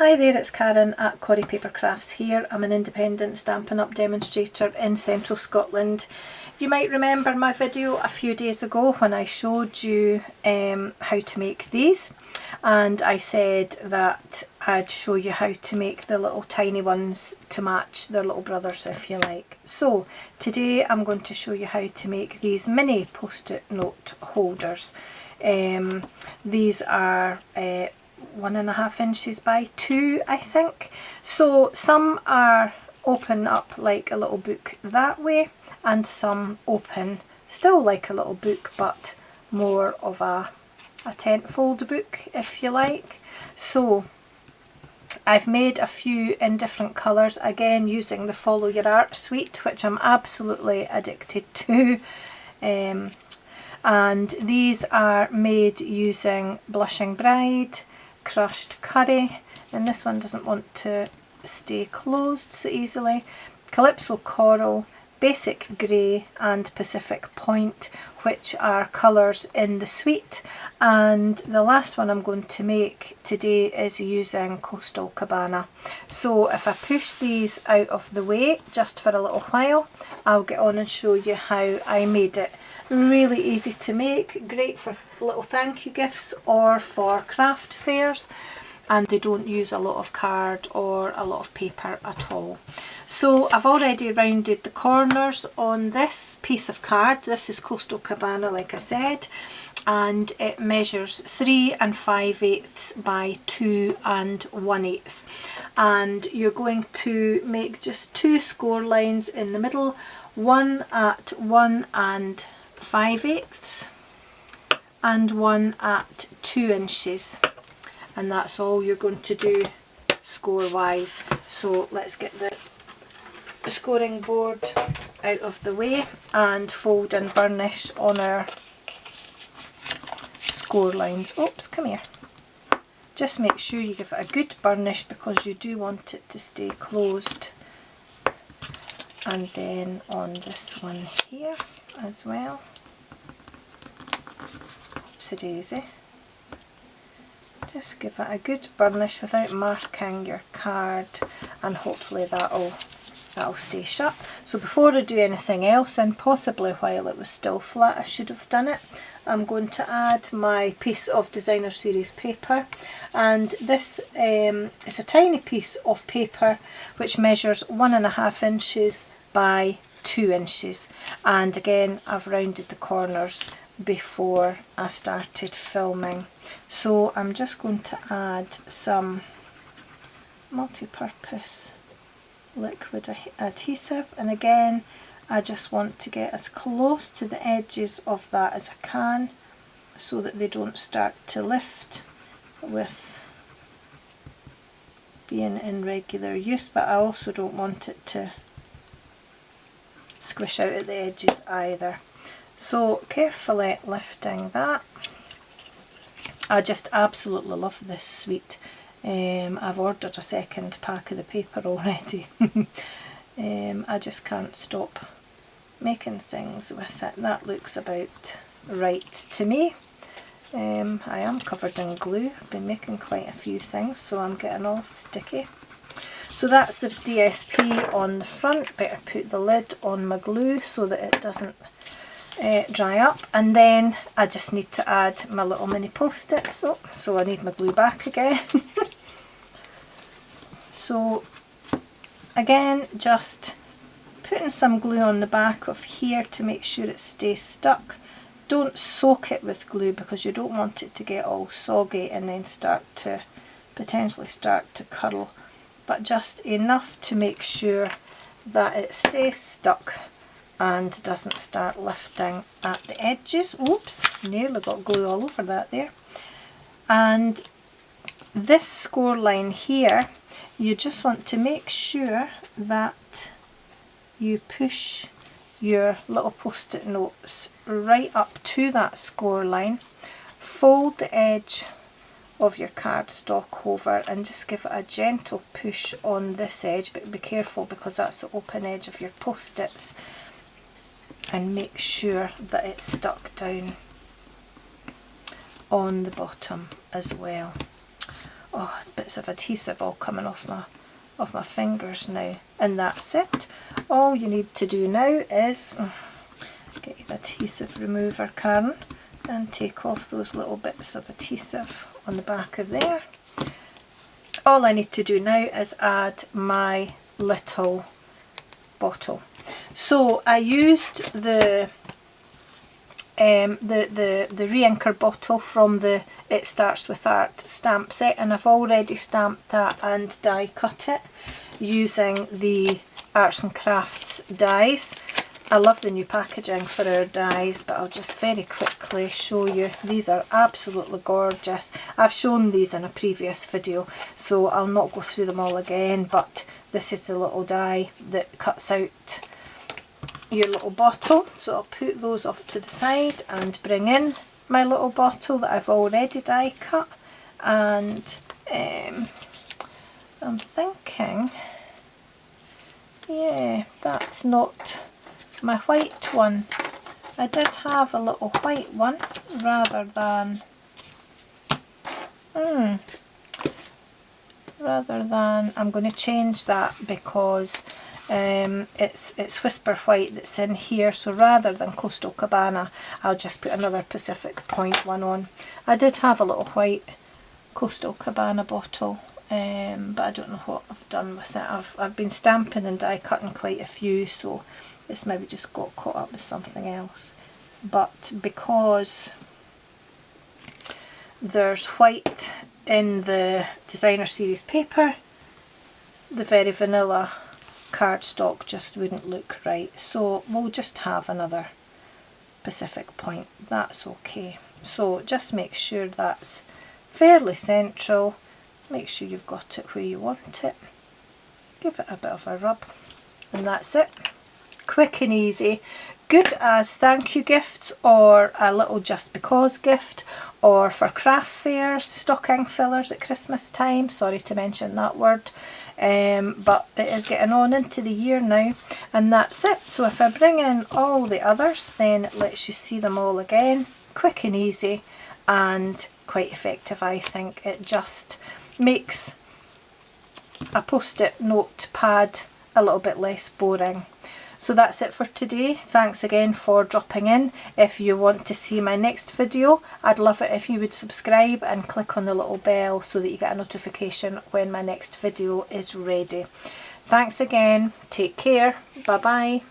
Hi there, it's Karen at Corrie Papercrafts here. I'm an independent Stampin' Up demonstrator in central Scotland. You might remember my video a few days ago when I showed you how to make these, and I said that I'd show you how to make the little tiny ones to match their little brothers if you like. So today I'm going to show you how to make these mini post-it note holders. These are 1.5 inches by 2, I think. So some are open up like a little book that way, and some open still like a little book but more of a tentfold book if you like. So I've made a few in different colours, again using the Follow Your Art suite, which I'm absolutely addicted to. And these are made using Blushing Bride, crushed curry, and this one doesn't want to stay closed so easily, Calypso Coral, Basic Grey and Pacific Point, which are colours in the suite. And the last one I'm going to make today is using Coastal Cabana. So if I push these out of the way just for a little while, I'll get on and show you how I made it. Really easy to make, great for little thank you gifts or for craft fairs, and they don't use a lot of card or a lot of paper at all. So I've already rounded the corners on this piece of card. This is Coastal Cabana, like I said, and it measures 3 5/8 by 2 1/8, and you're going to make just 2 score lines in the middle, one at 1 5/8 and one at 2 inches, and that's all you're going to do score wise. So let's get the scoring board out of the way and fold and burnish on our score lines. Oops, come here. Just make sure you give it a good burnish because you do want it to stay closed. And then on this one here as well. Oopsie daisy. Just give it a good burnish without marking your card, and hopefully that'll stay shut. So before I do anything else, and possibly while it was still flat I should have done it, I'm going to add my piece of Designer Series paper, and this is a tiny piece of paper which measures 1.5 inches by 2 inches, and again I've rounded the corners before I started filming. So I'm just going to add some multi-purpose liquid adhesive, and again I just want to get as close to the edges of that as I can so that they don't start to lift with being in regular use, but I also don't want it to squish out at the edges either. So carefully lifting that. I just absolutely love this suite. I've ordered a second pack of the paper already. I just can't stop making things with it. That looks about right to me. I am covered in glue. I've been making quite a few things, so I'm getting all sticky. So that's the DSP on the front. Better put the lid on my glue so that it doesn't dry up, and then I just need to add my little mini post-its. So I need my glue back again. So again, just putting some glue on the back of here to make sure it stays stuck. Don't soak it with glue because you don't want it to get all soggy and then potentially start to curl, but just enough to make sure that it stays stuck and doesn't start lifting at the edges. Oops, nearly got glue all over that there. And this score line here, you just want to make sure that you push your little post-it notes right up to that score line, fold the edge of your cardstock over and just give it a gentle push on this edge, but be careful because that's the open edge of your post-its, and make sure that it's stuck down on the bottom as well. Oh, bits of adhesive all coming off my fingers now. And that's it. All you need to do now is get your adhesive remover, Karen, and take off those little bits of adhesive on the back of there. All I need to do now is add my little bottle. So I used the re-inker bottle from the It Starts With Art stamp set, and I've already stamped that and die cut it using the Arts and Crafts dies. I love the new packaging for our dies, but I'll just very quickly show you. These are absolutely gorgeous. I've shown these in a previous video, so I'll not go through them all again, but this is the little die that cuts out your little bottle. So I'll put those off to the side and bring in my little bottle that I've already die cut. And I'm thinking, yeah, that's not my white one. I did have a little white one rather than I'm going to change that because it's Whisper White that's in here, so rather than Coastal Cabana I'll just put another Pacific Point one on. I did have a little white Coastal Cabana bottle, but I don't know what I've done with it. I've been stamping and die cutting quite a few, so it's maybe just got caught up with something else. But because there's white in the designer series paper, the very vanilla cardstock just wouldn't look right, so we'll just have another Pacific Point. That's okay. So just make sure that's fairly central, make sure you've got it where you want it, give it a bit of a rub, and that's it. Quick and easy, good as thank you gifts or a little just because gift, or for craft fairs, stocking fillers at Christmas time. Sorry to mention that word, but it is getting on into the year now, and that's it. So if I bring in all the others, then it lets you see them all again. Quick and easy and quite effective. I think it just makes a post-it notepad a little bit less boring. So that's it for today. Thanks again for dropping in. If you want to see my next video, I'd love it if you would subscribe and click on the little bell so that you get a notification when my next video is ready. Thanks again. Take care. Bye bye.